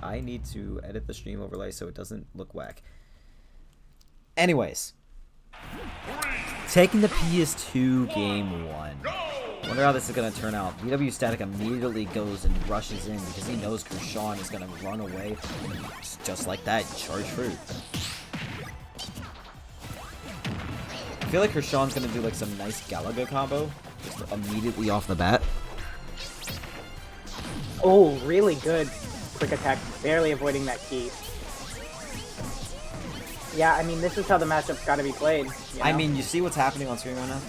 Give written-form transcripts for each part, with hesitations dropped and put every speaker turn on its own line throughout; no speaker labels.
I need to edit the stream overlay so it doesn't look whack. Anyways, taking the PS2 game 1. Wonder how this is going to turn out. BWStatic immediately goes and rushes in because he knows Kurshaun is going to run away. Just like that, charge fruit. I feel like Kurshaun's going to do like some nice Galaga combo just immediately off the bat.
Oh, really good quick attack, barely avoiding that key. Yeah, I mean, this is how the matchup's got to be played. You know?
I mean, you see what's happening on screen right now?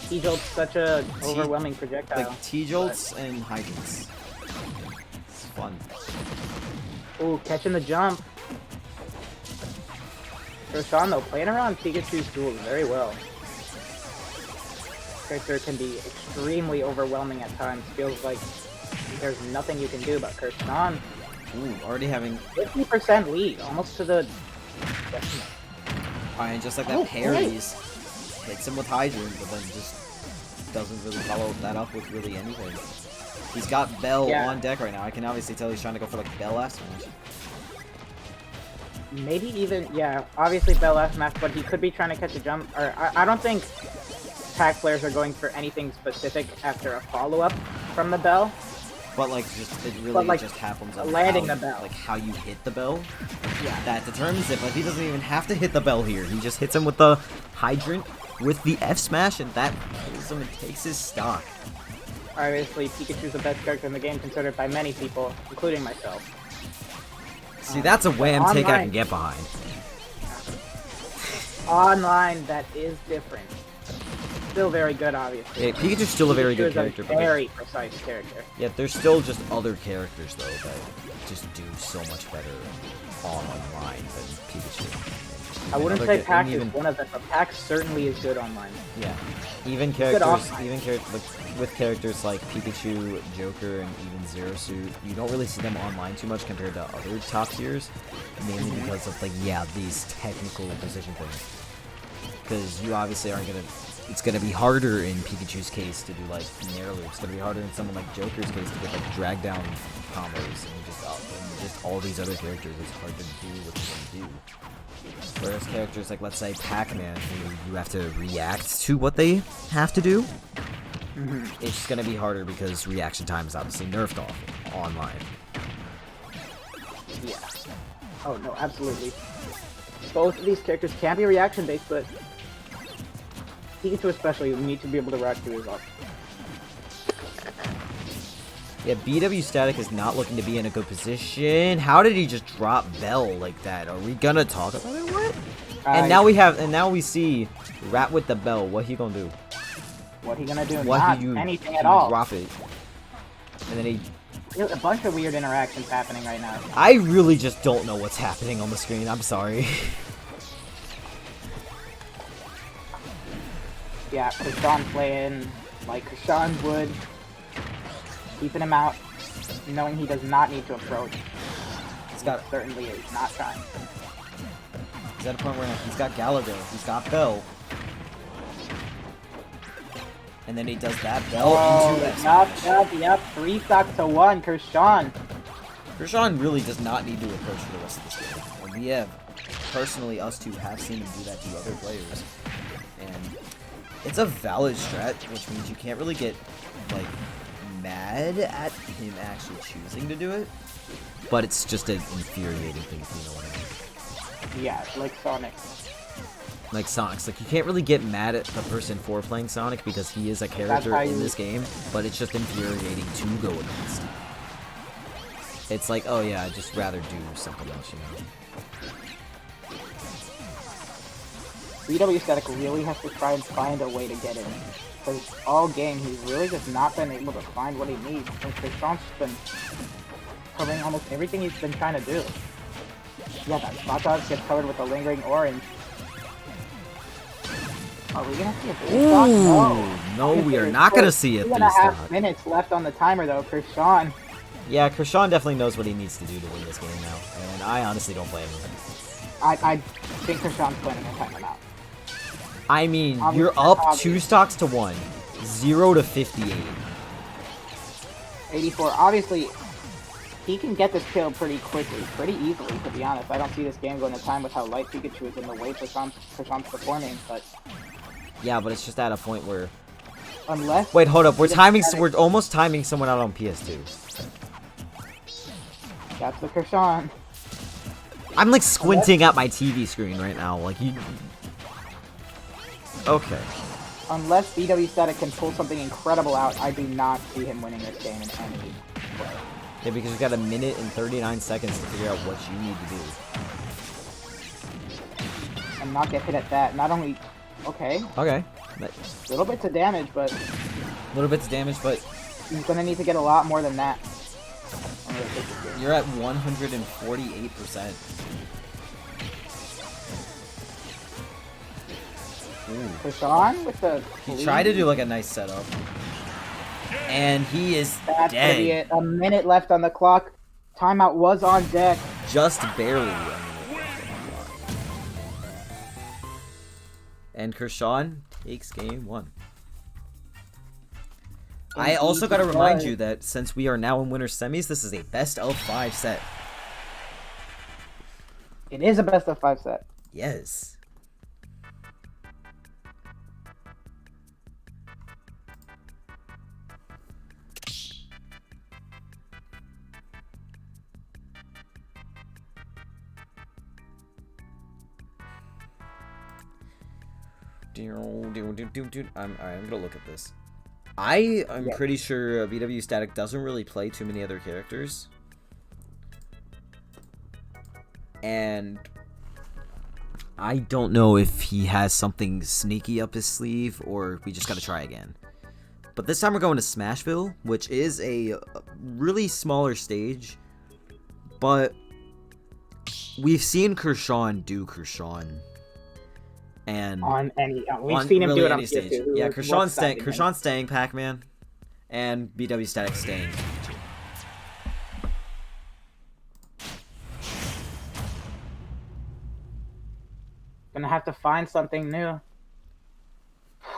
T-Jolt's such a overwhelming projectile.
Like T-Jolts and Hydrants. It's fun.
Ooh, catching the jump. Kurshaun, though, playing around Pikachu's duels very well. Character can be extremely overwhelming at times. Feels like there's nothing you can do, but Kurshaun...
Ooh, already having
50% lead, almost to the decimal.
And just like that parries, hits him with Hydrant, but then just doesn't really follow that up with really anything. He's got Bell on deck right now. I can obviously tell he's trying to go for like Bell last smash.
Maybe even, yeah, obviously Bell last smash, but he could be trying to catch a jump. Or I don't think PAC players are going for anything specific after a follow-up from the Bell.
But like, it really just happens on
landing the Bell.
Like how you hit the Bell.
Yeah.
That determines it. But he doesn't even have to hit the Bell here. He just hits him with the Hydrant with the F smash, and that kills him and takes his stock.
Obviously, Pikachu's the best character in the game, considered by many people, including myself.
See, that's a wham take I can get behind.
Online, that is different. Still very good, obviously.
Yeah, Pikachu's still a very good character.
Very precise character.
Yeah, there's still just other characters, though, that just do so much better online than Pikachu.
I wouldn't say PAC is one of them, but PAC certainly is good online.
Yeah. Even characters, with characters like Pikachu, Joker, and even Zero Suit, you don't really see them online too much compared to other top tiers, mainly because of, like, these technical position things. Because you obviously aren't gonna... It's gonna be harder in Pikachu's case to do, like, Nair Loop. It's gonna be harder in someone like Joker's case to get, like, drag down combos, and just all these other characters, it's hard to do what you want to do. Whereas characters like, let's say, PAC-MAN, who you have to react to what they have to do, it's going to be harder because reaction time is obviously nerfed off online.
Yeah. Oh, no, absolutely. Both of these characters can be reaction-based, but Pikachu especially, you need to be able to react to his up.
Yeah, BWStatic is not looking to be in a good position. How did he just drop Bell like that? Are we gonna talk about it? What? And now we see Rat with the Bell. What he gonna do?
What he gonna do? Not anything at all.
Drop it. And then he...
There's a bunch of weird interactions happening right now.
I really just don't know what's happening on the screen. I'm sorry.
Yeah, Kurshaun playing like Kurshaun would. Keeping him out, knowing he does not need to approach. Certainly is not trying.
He's at a point where he's got Galaga, he's got Bell. And then he does that Bell into that.
Yep, 3 stocks to 1, Kurshaun.
Kurshaun really does not need to approach for the rest of this game. And we have, personally, us two have seen him do that to other players. And it's a valid strat, which means you can't really get, like, mad at him actually choosing to do it, but it's just an infuriating thing, if you know what I mean.
Yeah, like Sonic.
Like Sonic's, like you can't really get mad at the person for playing Sonic because he is a character in this game, but it's just infuriating to go against. It's like, oh yeah, I'd just rather do something else, you know.
BWStatic really has to try and find a way to get in. Because all game, he's really just not been able to find what he needs. And Kurshaun's been covering almost everything he's been trying to do. Yeah, that spot dodge gets covered with a lingering orange. Are we gonna see a 3-stock?
No, we are not gonna see a 3-stock.
3.5 minutes left on the timer though, Kurshaun.
Yeah, Kurshaun definitely knows what he needs to do to win this game now, and I honestly don't blame him.
I think Kurshaun's planning on timing out.
I mean, you're up 2 stocks to 1. 0 to 58.
84. Obviously, he can get this kill pretty quickly, pretty easily, to be honest. I don't see this game going to time with how light Pikachu is in the way Kurshaun's performing, but...
Yeah, but it's just at a point where...
Unless...
Wait, hold up. We're almost timing someone out on PS2.
That's the Kurshaun.
I'm like squinting at my TV screen right now. Like you... Okay.
Unless BWStatic can pull something incredible out, I do not see him winning this game in any way.
Yeah, because you got a minute and 39 seconds to figure out what you need to do.
And not get hit at that. Not only... Okay.
Okay.
Little bits of damage, but...
Little bits of damage, but...
He's gonna need to get a lot more than that.
You're at 148%.
Kurshaun with the...
He tried to do like a nice setup. And he is
That's
dead.
Gonna be it. A minute left on the clock. Timeout was on deck.
Just barely a minute left on the clock. And Kurshaun takes game 1. I also got to remind you that since we are now in winter semis, this is a best of 5 set.
It is a best of 5 set.
Yes. I'm gonna look at this. I'm pretty sure BWStatic doesn't really play too many other characters. And I don't know if he has something sneaky up his sleeve or we just gotta try again. But this time we're going to Smashville, which is a really smaller stage. But we've seen Kurshaun do Kurshaun. And
on any, we've seen him do it on
stage.
PS2.
Yeah, Kurshaun's staying PAC-MAN, and BWStatic staying.
Gonna have to find something new.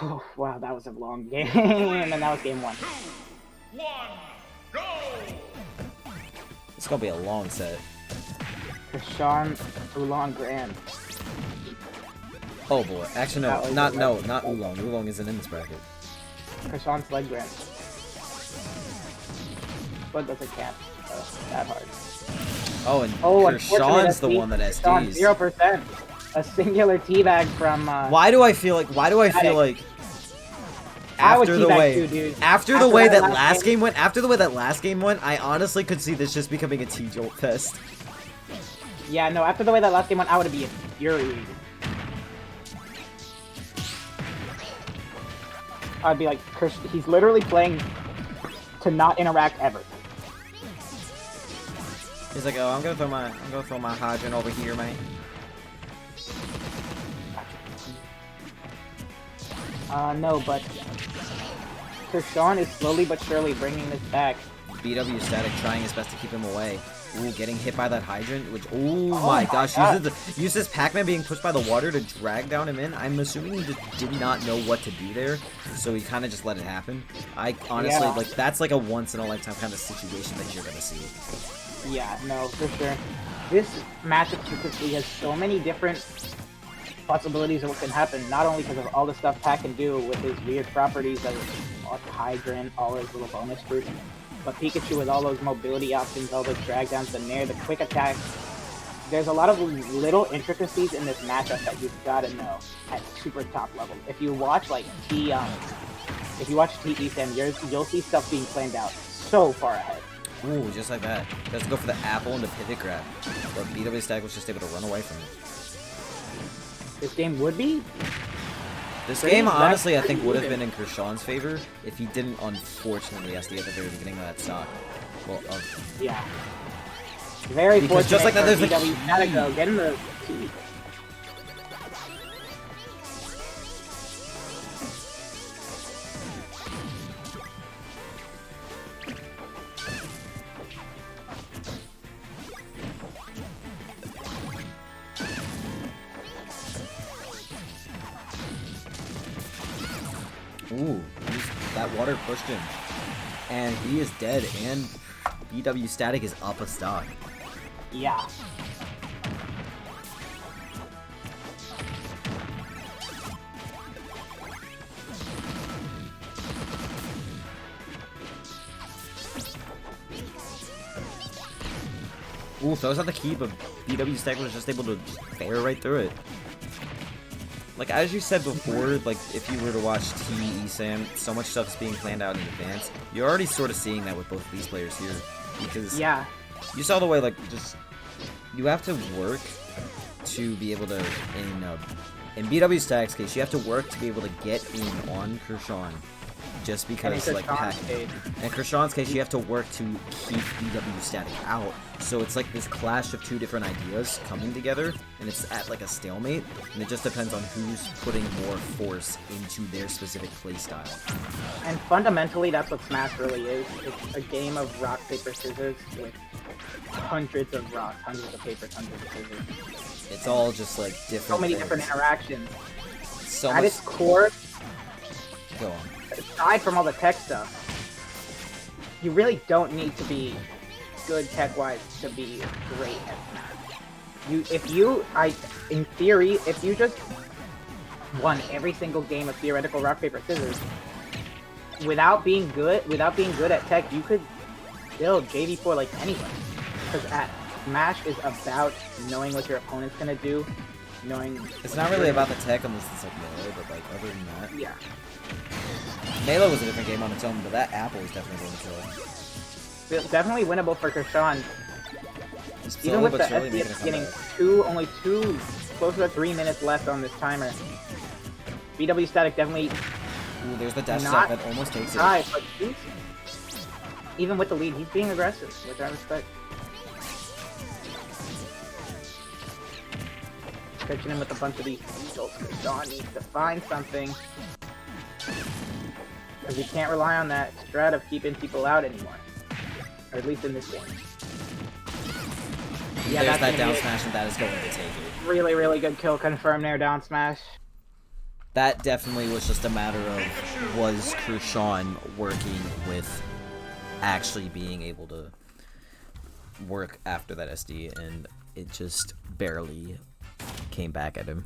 Oh, wow, that was a long game, and that was game 1.
2, 1, go!
It's gonna be a long set.
Kurshaun Oolong Grand.
Oh boy, actually no, not Oolong. Oolong isn't in this bracket.
Kurshaun's leg grand. But doesn't count that hard.
Oh, and
Kurshaun's
Kurshaun's the one that SDs.
0%. A singular teabag from.
Why do I feel like? After the way that last game went, I honestly could see this just becoming a T-Jolt fest.
Yeah, no. After the way that last game went, I would be infuriated. I'd be like, he's literally playing to not interact ever.
He's like, oh, I'm gonna throw my hydrant over here, man.
No, but Kurshaun is slowly but surely bringing this back.
BWStatic trying his best to keep him away. Ooh, getting hit by that hydrant, which, oh my gosh, uses PAC-MAN being pushed by the water to drag down him in. I'm assuming he just did not know what to do there, so he kind of just let it happen. I honestly, like, that's like a once-in-a-lifetime kind of situation that you're gonna see.
Yeah, no, for sure. This matchup specifically has so many different possibilities of what can happen, not only because of all the stuff PAC can do with his weird properties, like hydrant, all his little bonus fruits, but Pikachu with all those mobility options, all those drag downs, the nair, the quick attack. There's a lot of little intricacies in this matchup that you've got to know at super top level. If you watch like TE10, you'll see stuff being planned out so far ahead.
Ooh, just like that. Let's go for the apple and the pivot grab. But BWStatic was just able to run away from it.
This game would be?
This game, honestly, I think would have been in Kurshaun's favor if he didn't, unfortunately, SD at the very beginning of that stock. Well,
yeah. Very fortunate
just like that, there's
BWStatic though. Get him the T.
Ooh, that water pushed him. And he is dead, and BWStatic is up a stock.
Yeah.
Ooh, throws out the key, but BWStatic was just able to fare right through it. Like, as you said before, like, if you were to watch TESAM, so much stuff is being planned out in advance. You're already sort of seeing that with both of these players here. Because
Yeah.
you saw the way, like, just... You have to work to be able to... In BWStatic's case, you have to work to be able to get in on Kurshaun. Just because, like, in Kurshaun's case, you have to work to keep BWStatic out. So it's like this clash of two different ideas coming together, and it's at like a stalemate, and it just depends on who's putting more force into their specific playstyle.
And fundamentally, that's what Smash really is. It's a game of rock, paper, scissors with hundreds of rocks, hundreds of papers, hundreds of scissors.
It's all just like different.
So many
things.
different interactions.
So
At
much...
its core,
Go on.
aside from all the tech stuff, you really don't need to be good tech-wise to be great at Smash. In theory, if you just won every single game of theoretical rock, paper, scissors, without being good at tech, you could build JV4 like anyone. Because at Smash is about knowing what your opponent's gonna do, knowing...
It's not really about the tech unless it's like melee, but like other than that...
Yeah.
Melee was a different game on its own, but that apple is definitely going to kill.
It's definitely winnable for Kurshaun.
He's
Even with the
slowly making a
SDS getting
comeback.
only two, close to 3 minutes left on this timer. BWStatic definitely
Ooh, there's the dash
not
attack that almost takes it.
high, but even with the lead, he's being aggressive, which I respect. Catching him with a bunch of these angels. Kurshaun needs to find something. Because we can't rely on that strat of keeping people out anymore. Or at least in this game. Yeah,
There's
that's
that down
gonna be
smash, and that is going to take it.
really, really good kill confirmed there, down smash.
That definitely was just a matter of, was Kurshaun working with actually being able to work after that SD, and it just barely came back at him.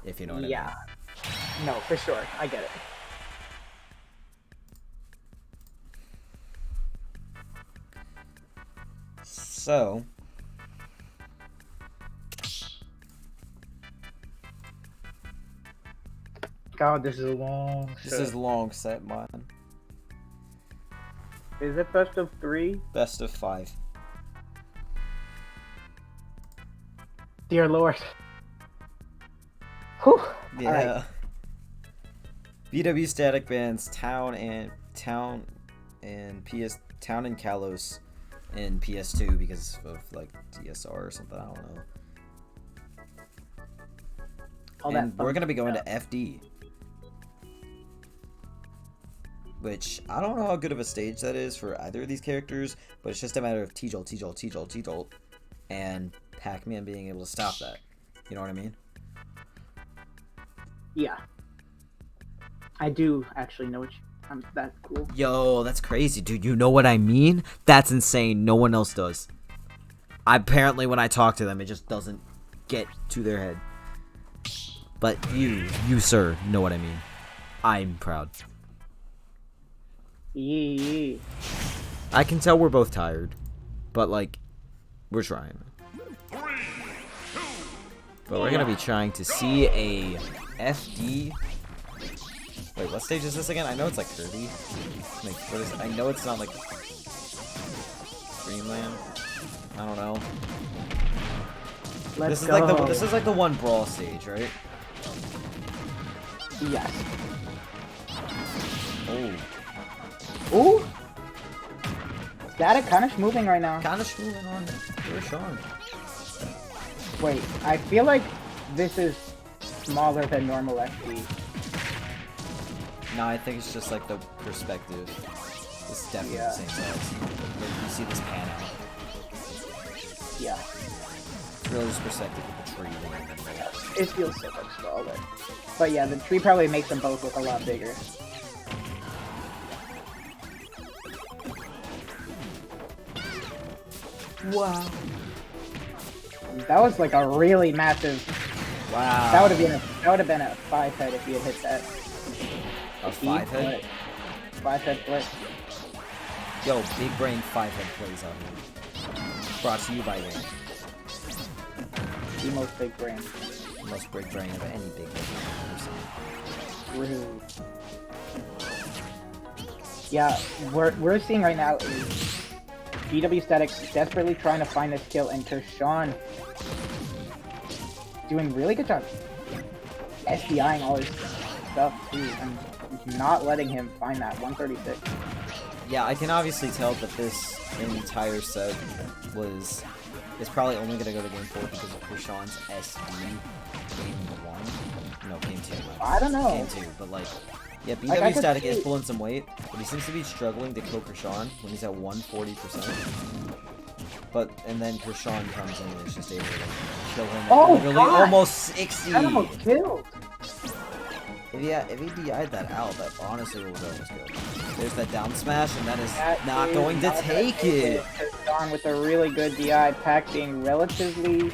If you know what I mean.
Yeah. No, for sure. I get it.
So...
God, this is a long
This is long set, man.
Is it best of 3?
Best of 5.
Dear Lord. Whew.
Yeah.
Alright.
BWStatic bans Town and Kalos in PS2 because of like DSR or something. I don't know. And we're gonna be going to FD, which I don't know how good of a stage that is for either of these characters, but it's just a matter of T-Jolt, and PAC-MAN being able to stop that. You know what I mean?
Yeah. I do actually know what that's cool.
Yo, that's crazy, dude. You know what I mean? That's insane. No one else does. Apparently, when I talk to them, it just doesn't get to their head. But you, sir, know what I mean. I'm proud.
Yee.
I can tell we're both tired, but like, we're trying. But we're gonna be trying to see a FD. Wait, what stage is this again? I know it's like Kirby. Like, what is it? I know it's not like Dreamland. I don't know.
Let's
This is
go.
like this is like the one brawl stage, right?
Yes.
Oh,
Ooh. Static kind of moving right now.
kind of moving on. Kurshaun.
Wait, I feel like this is smaller than normal FD.
No, I think it's just like the perspective. It's definitely the same size. Like, you see this pan out.
Yeah.
It's really just perspective with the tree.
It feels so much smaller. But yeah, the tree probably makes them both look a lot bigger. Wow. That was like a really massive.
Wow.
That would have been a 5-head if you had hit that.
A 5-head?
5-head flip.
Yo, big brain 5-head plays out here. Brought to you by Wayne.
The most big brain.
Most big brain of any big brain I've ever
Rude. Yeah, we're seeing right now is BWStatic desperately trying to find this kill, and Kurshaun doing really good job SDIing all his stuff too, and not letting him find that 136.
Yeah, I can obviously tell that this entire set is probably only gonna go to game 4 because of Kurshaun's SD game 1. No, game 2.
I don't know.
Game 2, but like, yeah,
Like, I could
BWStatic is
see-
pulling some weight, but he seems to be struggling to kill Kurshaun when he's at 140%. But and then Kurshaun comes in and is just able to kill him at
Oh,
literally
God!
almost 60.
That almost killed.
If he DI'd that out, that honestly would have almost killed. There's that down smash, and that is
That
not
is
going to
not
take
gonna
it.
Kurshaun with a really good DI, Pac being relatively
He is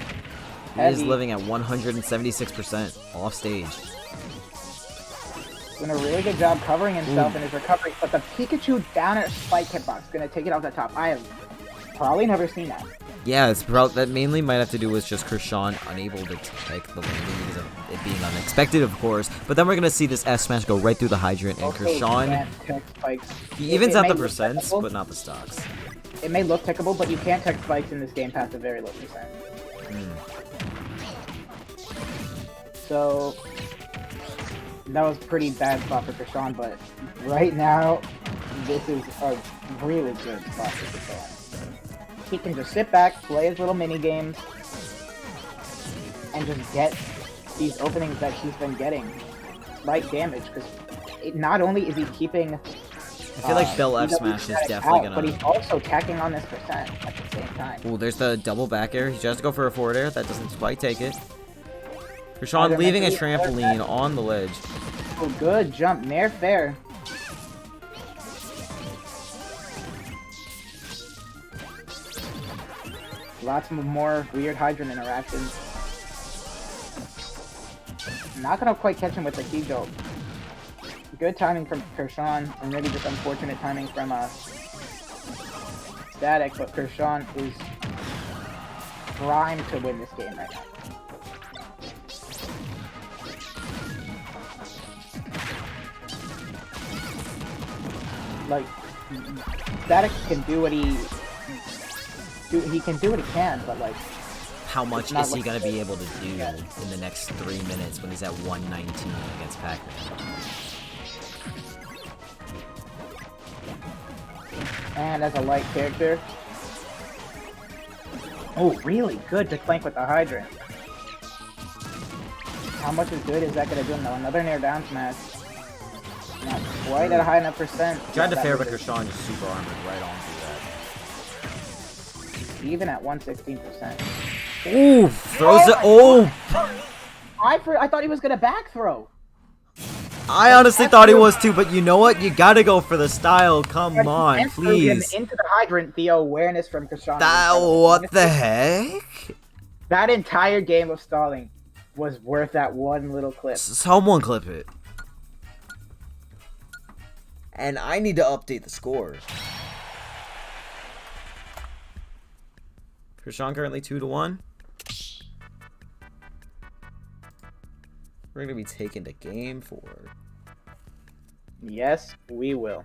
heavy.
living at 176% off stage.
Doing a really good job covering himself in his recovery, but the Pikachu down at spike hitbox gonna take it off the top. I have probably never seen that.
Yeah, it's that mainly might have to do with just Kurshaun unable to take the landing because of it being unexpected, of course. But then we're gonna see this S smash go right through the hydrant, and
Also,
Kurshaun,
can't tech spikes.
he evens
It
out
may
the
look
percents,
technical.
but not the stocks.
It may look techable, but you can't tech spikes in this game past a very low percent. So that was a pretty bad spot for Kurshaun, but right now this is a really good spot for Kurshaun. He can just sit back, play his little mini games, and just get these openings that he's been getting right damage. Because not only is he keeping
I feel like Bell F
BWStatic
smash is
out,
definitely
but
gonna.
he's also tacking on this percent at the same time.
Ooh, there's the double back air. He tries to go for a forward air. That doesn't quite take it.
Either
Kurshaun leaving a
meant to be forward
trampoline on the ledge.
Oh, good jump, near fair. Lots more weird hydrant interactions. Not gonna quite catch him with the key jolt. Good timing from Kurshaun, and maybe just unfortunate timing from Static, but Kurshaun is primed to win this game right now. Like, Static can do what he can do what he can, but like,
How much
It's not
is he
like-
gonna be able to do in the next 3 minutes when he's at 119 against Pac-Man?
and as a light character, oh, really good to clank with the hydrant. How much is good is that gonna do him though? Another near down smash. Not quite at a high enough percent.
Tried to
That
fair,
was
but
it.
Kurshaun just super armored right onto
Even at 116%.
that. Ooh, throws it. Oh!
I thought he was gonna back throw.
I honestly thought he was too, but you know what? You gotta go for the style. Come on,
And threw him
please.
into the hydrant. The awareness from Kurshaun.
That, what the heck?
That entire game of stalling was worth that one little clip.
Someone clip it. And I need to update the score. Kurshaun currently 2-1. We're gonna be taken to game 4.
Yes, we will.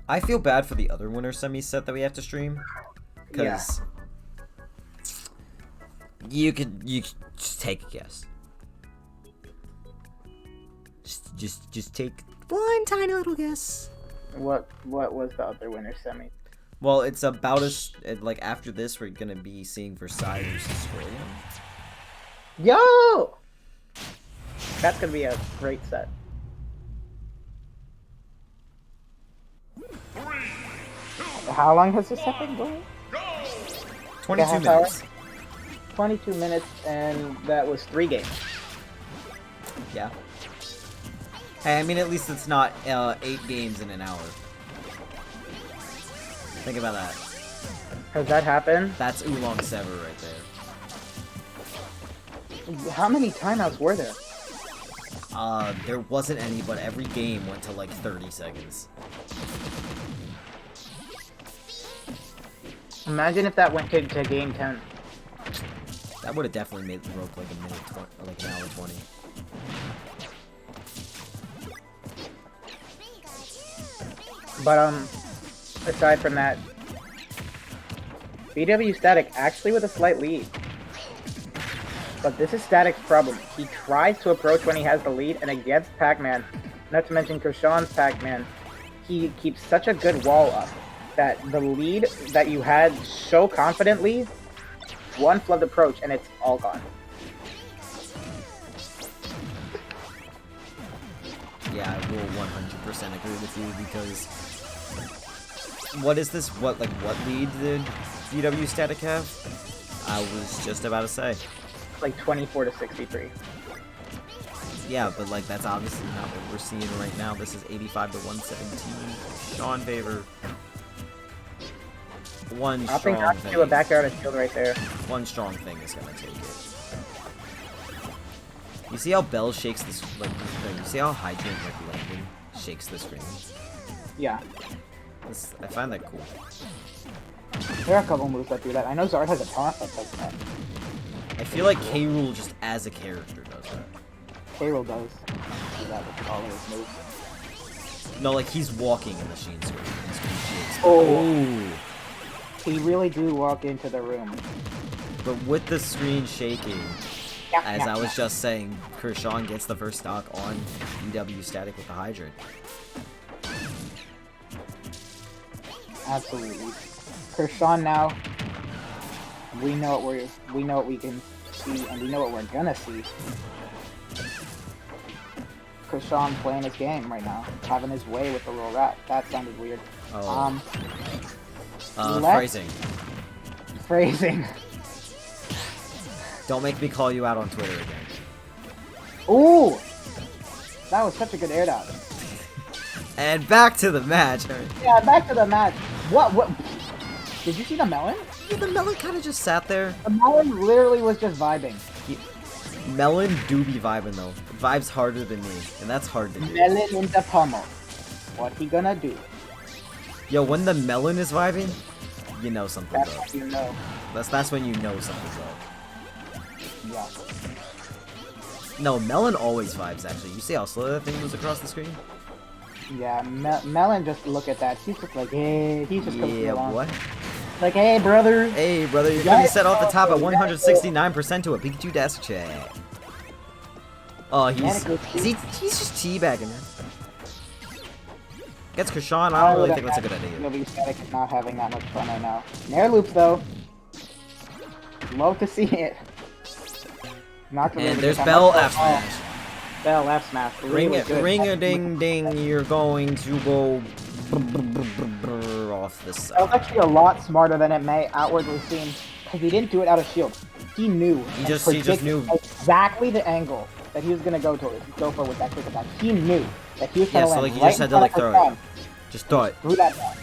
I feel bad for the other winner semi set that we have to stream, because you could just take a guess. Just take one tiny little guess.
What was the other winner semi?
Well, it's about us. Like after this, we're gonna be seeing Versailles versus Australia.
Yo! That's gonna be a great set. how long has this set been going?
22
half
minutes.
22 minutes, and that was 3 games.
Yeah. Hey, I mean, at least it's not 8 games in an hour. Think about that.
Has that happened?
That's Oolong Sever right there.
How many timeouts were there?
There wasn't any, but every game went to like 30 seconds.
Imagine if that went to game 10.
That would have definitely made the rope like a minute, or like an hour 20.
But, aside from that, BWStatic actually with a slight lead. But this is Static's problem. He tries to approach when he has the lead, and against PAC-MAN, not to mention Kurshaun's PAC-MAN, he keeps such a good wall up that the lead that you had so confidently, one flood approach, and it's all gone.
Yeah, I will 100% agree with you because what is this? What lead did BWStatic have? I was just about to say.
Like 24 to 63.
Yeah, but like that's obviously not what we're seeing right now. This is 85 to 117. Sean favor. One
Opting
strong
not to
thing.
do a backyard shield right there.
One strong thing is gonna take it. You see how Bell shakes this? Like, you see how Hydrant like lightning shakes the screen?
Yeah.
I find that cool.
There are a couple moves that do that. I know Zard has a taunt that does that.
I feel like K. Rool just as a character does that.
K-Roll does do that with all of his moves.
No, like he's walking in the Sheen screen. And screen shakes.
Oh. He really do walk into the room.
But with the screen shaking, as I was just saying, Kurshaun gets the first stock on BWStatic with the Hydrant.
Absolutely. Kurshaun now, we know what we can see, and we know what we're gonna see. Kurshaun playing his game right now, having his way with the little rat. That sounded weird.
Oh. Phrasing.
Phrasing.
Don't make me call you out on Twitter again.
Ooh! That was such a good air dodge.
And back to the match.
Yeah, back to the match. What? Did you see the melon?
Yeah, the Melon kind of just sat there.
The melon literally was just vibing.
Melon do be vibing though. Vibes harder than me, and that's hard to do.
Melon in the pummel. What he gonna do?
Yo, when the Melon is vibing, you know something's
That's
up.
what you know.
That's when you know something's up.
Yeah.
No, Melon always vibes actually. You see how slow that thing moves across the screen?
Yeah, Melon just look at that. He's just like, hey, he's just coasting
Yeah,
along.
what?
Like, hey, brother.
Hey, brother, you're
Yeah,
gonna be set off the top at
yeah.
169% to a Pikachu desk chat. Oh, he's just teabagging, man. Against Kurshaun, I don't really think that's a good idea.
BWStatic is not having that much fun right now. Nair loops, though. Love to see it. Not to
And
really
there's
get that
Bell
much
F
fun.
smash.
Bell F smash.
Ring
Really
it,
good.
ring a ding ding, you're going to go off the
That was
side.
actually a lot smarter than it may outwardly seem, because he didn't do it out of shield. He knew.
He
and
just
predicted
knew.
exactly the angle that he was gonna go for with that quick attack. He knew that he was
Yeah,
gonna
so
land
like you
right
just had
in
to
front
like
of
throw
Kurshaun.
it. Just throw it.
Threw that down.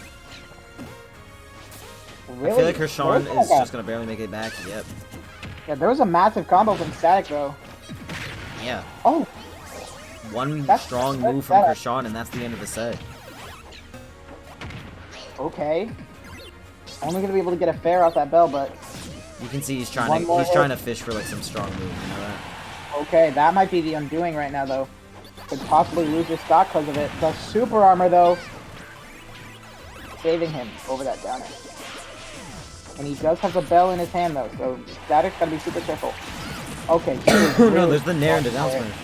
Really?
I feel like Kurshaun
There was
is
like
just gonna barely make it back. Yep.
Yeah, there was a massive combo from Static though.
Yeah.
Oh,
One
That's-
strong
that's
move from
better.
Kurshaun, and that's the end of the set.
okay. Only gonna be able to get a fair off that bell, but
You can see he's
One
trying to
more hit.
fish for like some strong move. You know that?
okay, that might be the undoing right now though. Could possibly lose his stock because of it. The super armor though, saving him over that down air. And he does have the bell in his hand though, so Static's gotta be super careful. Okay. he is
No,
really
there's the Nair and
strong there.
announcement.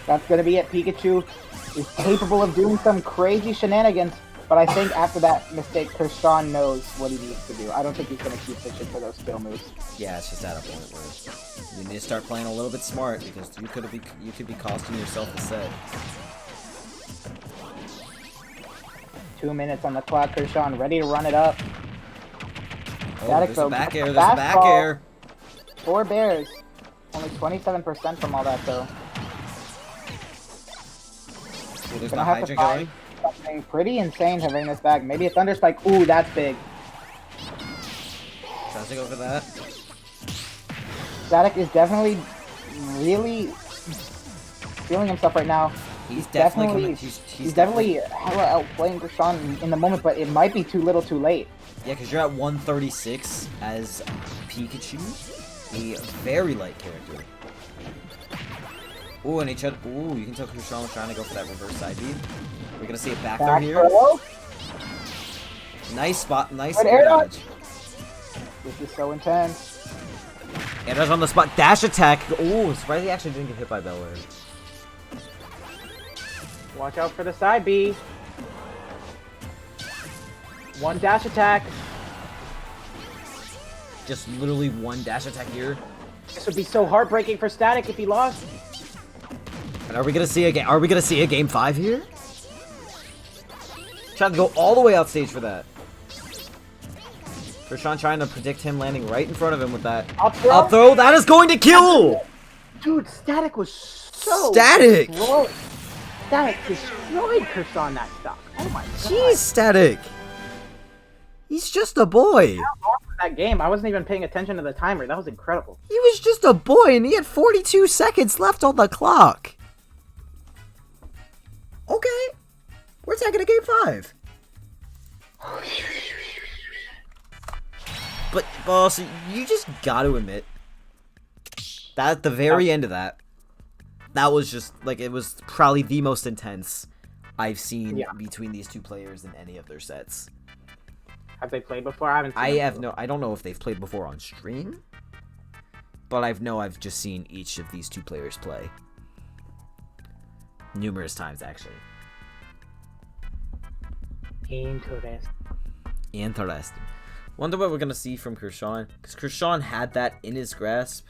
That's gonna be it. Pikachu is capable of doing some crazy shenanigans, but I think after that mistake, Kurshaun knows what he needs to do. I don't think he's gonna keep fishing for those skill moves.
Yeah, it's just at a point where you need to start playing a little bit smart because you could be costing yourself the set.
2 minutes on the clock. Kurshaun ready to run it up.
Oh,
Static
there's a
though,
back air. There's
fast
a back
ball.
air.
4 bears. Only 27% from all that though.
Ooh, there's
Gonna
no
have to
hydrant
find
going.
something pretty insane to bring this back. Maybe a Thunder Spike. Ooh, that's big.
Tries to go for that.
Static is definitely really feeling himself right now.
He's definitely coming.
He's definitely hella outplaying Kurshaun in the moment, but it might be too little too late.
Yeah, because you're at 136 as Pikachu, a very light character. Ooh, and he tried. Ooh, you can tell Kurshaun was trying to go for that reverse side beat. We're gonna see it back throw here.
Throw.
Nice spot, nice
Good
air
air
dodge.
This is so intense.
Air dodge on the spot, dash attack. Ooh, surprised he actually didn't get hit by Bel Air.
Watch out for the side B. One dash attack.
Just literally one dash attack here.
This would be so heartbreaking for Static if he lost.
And are we gonna see a game? Are we gonna see a game 5 here? Trying to go all the way out stage for that. Kurshaun trying to predict him landing right in front of him with that
Up throw.
up throw. That is going to kill.
Dude, Static was so
Static.
destroyed. Static destroyed Kurshaun that stock. Oh my god.
Jeez, Static. He's just a boy.
That game, I wasn't even paying attention to the timer. That was incredible.
He was just a boy, and he had 42 seconds left on the clock. Okay, we're taking a game 5. But, boss, you just got to admit that at the very end of that was just, like, it was probably the most intense I've seen between these two players in any of their sets.
Have they played before? I haven't seen
I don't know if they've played before on stream, but I've just seen each of these two players play. Numerous times, actually. Interesting. Wonder what we're gonna see from Kurshaun, because Kurshaun had that in his grasp.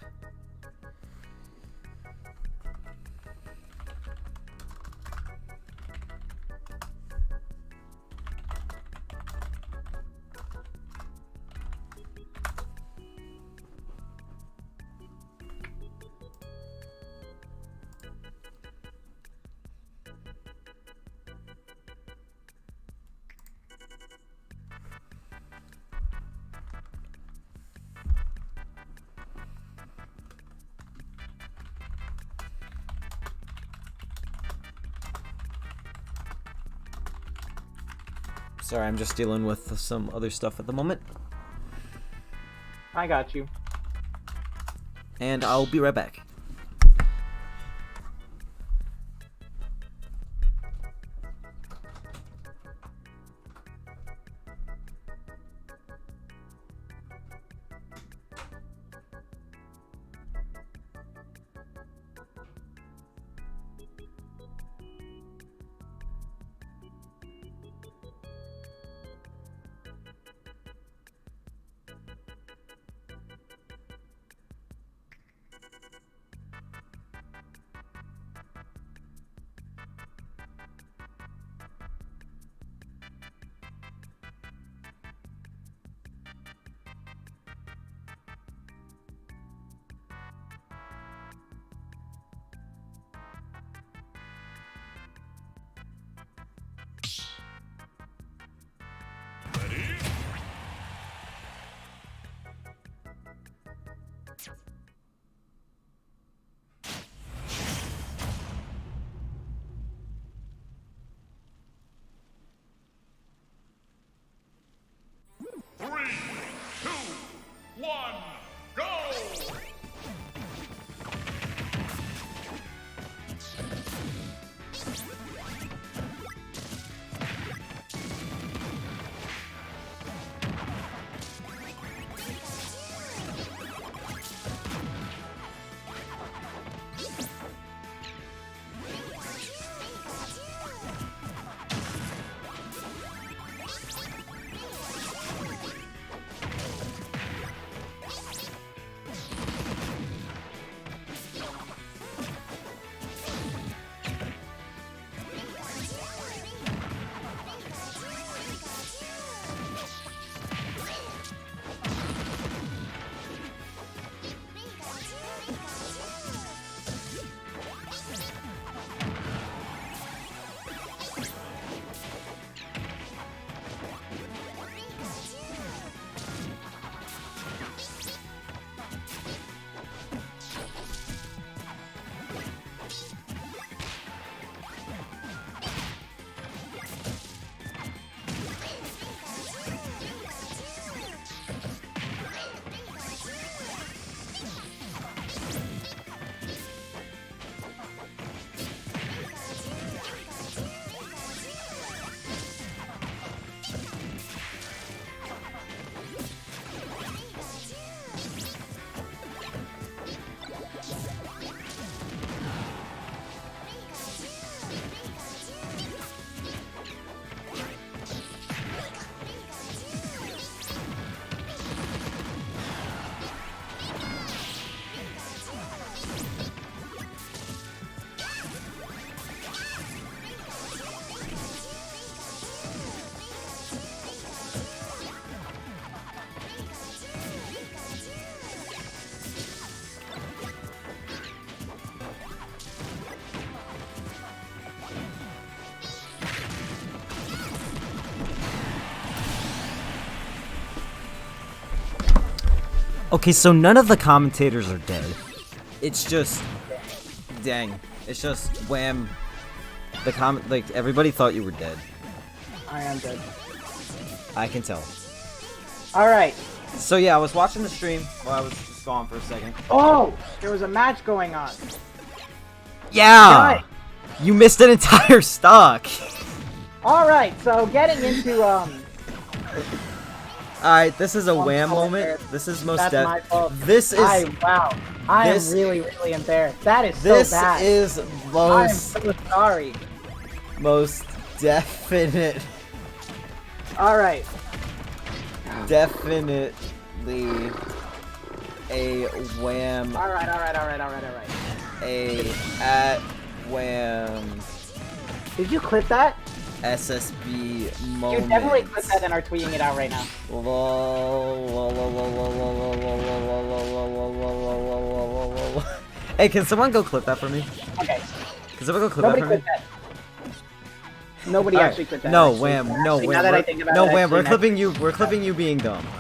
Sorry, I'm just dealing with some other stuff at the moment.
I got you.
And I'll be right back. Okay, so none of the commentators are dead. It's just, dang, it's just wham. Like everybody thought you were dead.
I am dead.
I can tell.
All right.
So yeah, I was watching the stream while I was just gone for a second.
Oh, there was a match going on.
Yeah.
Right.
You missed an entire stock.
All right, so getting into
Alright, this is a
I'm
wham
so
moment.
embarrassed.
This is most
That's my fault.
This is
wow. I am
this-
really, really embarrassed. That is so
this
bad.
is
I am
most
so sorry.
definite
All right.
definitely a wham.
All right.
A at wham
Did you clip that?
SSB moment.
You definitely clipped that and are tweeting it out right now.
Hey, can someone go clip that for me?
Okay.
Can someone go clip
Nobody
that for me?
clipped that. Nobody
Alright.
actually clipped that.
No,
actually.
wham, no,
Actually,
wham.
Now that I
We're-
think about
no,
it,
wham. We're
actually,
clipping you. We're clipping you being dumb. Alright.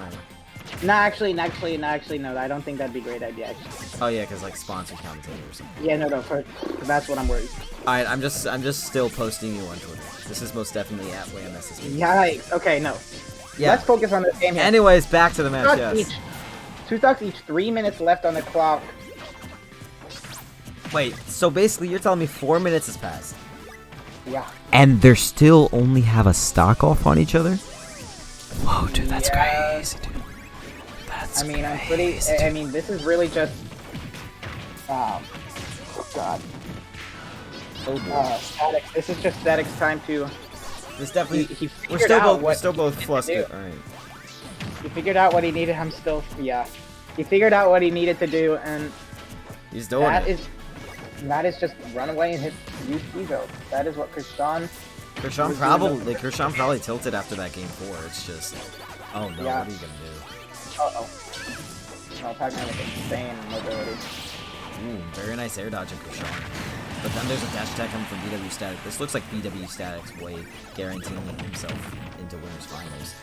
No, actually, no. I don't think that'd be a great idea. Actually.
Oh yeah, because like sponsored commentator or something.
Yeah, no. That's what I'm worried.
Alright, I'm just still posting you on Twitter. This is most definitely at wham SSB.
Yikes. Okay, no.
Yeah.
Let's focus on this game here.
Anyways, back to the match.
Two
Yes.
stocks each. 2 stocks each. 3 minutes left on the clock.
Wait. So basically, you're telling me 4 minutes has passed,
Yeah.
and they still only have a stock off on each other? Whoa, dude, that's
Yeah.
crazy, dude. That's
I mean, I'm pretty. I mean, this is really just. Oh God.
Oh boy.
Static. This is just Static's time to.
This definitely.
He
We're
figured
still
out
both. We're
what
still both
he needed to
flustered.
do.
All right.
He figured out what he needed. I'm still. Yeah. He figured out what he needed to do, and
He's doing
that
it.
is just run away and hit use Evo. That is what Kurshaun.
Kurshaun probably tilted after that game 4. It's just. Oh no!
Yeah.
What are you gonna do?
Uh-oh. Oh, Pac-Man with insane mobility.
Ooh, very nice air dodge of Kurshaun. But then there's a dash attack coming from BWStatic. This looks like BWStatic's way guaranteeing himself into winners finals.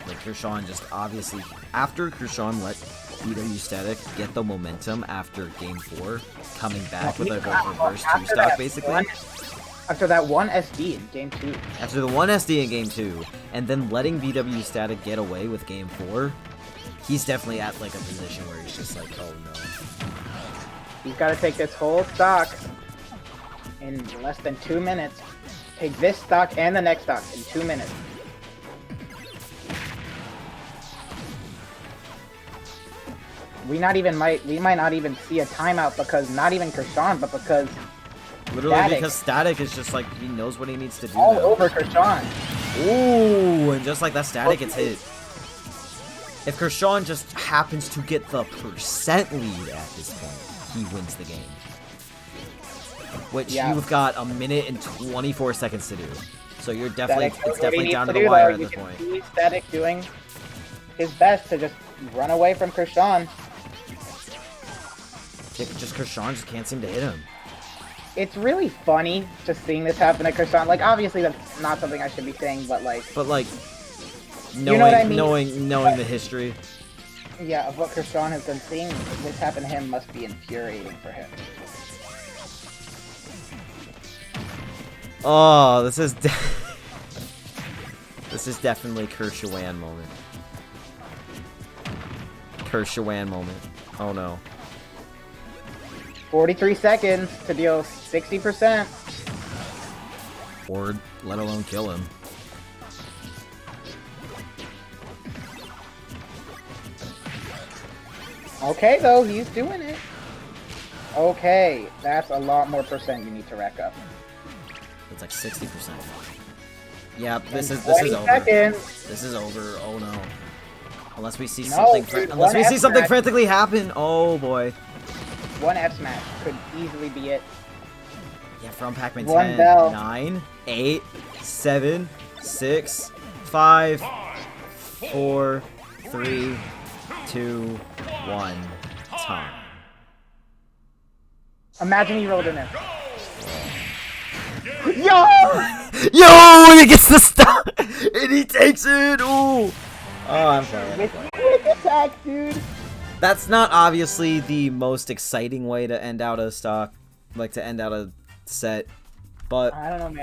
Like Kurshaun just obviously after Kurshaun let BWStatic get the momentum after game 4, coming back with a reverse 2 stock basically.
After that one SD in game 2.
After the 1 SD in game 2, and then letting BWStatic get away with game 4, he's definitely at like a position where he's just like, oh no.
He's got to take this whole stock in less than 2 minutes. Take this stock and the next stock in 2 minutes. We might not even see a timeout because not even Kurshaun, but because
Literally
Static.
because Static is just like, he knows what he needs to do
all
now.
over Kurshaun.
Ooh, and just like that, Static gets hit. If Kurshaun just happens to get the percent lead at this point, he wins the game. Which
Yeah.
you've got a minute and 24 seconds to do. So you're definitely,
Static knows
it's
what he
definitely
needs
down to
do,
the wire
though.
at
You
this
can
point.
see Static doing his best to just run away from Kurshaun.
Just Kurshaun just can't seem to hit him.
It's really funny just seeing this happen to Kurshaun. Like, obviously that's not something I should be saying, but like,
Knowing,
know what I mean?
knowing the history.
yeah, of what Kurshaun has been seeing, this happen to him must be infuriating for him.
Oh, this is this is definitely Kurshawan moment. Kurshawan moment. Oh no.
43 seconds to deal 60%.
Or let alone kill him.
Okay, though, he's doing it. Okay, that's a lot more percent you need to rack up.
It's like 60%. Yeah, this is
20
over.
seconds.
This is over. Oh no. Unless we see
No,
something
dude,
unless we
one
see something
F-smash.
frantically happen. Oh boy.
One F smash could easily be it.
Yeah, from Pac-Man
One
10,
bell.
9, 8, 7, 6, 5, 4, 3, 2, 1. Time.
Imagine he rolled in there. Yo!
Yo, and he gets the stop, and he takes it. Ooh. Oh, I'm sorry.
With quick attack, dude.
That's not obviously the most exciting way to end out a stock, like to end out a set, but
I don't know, man.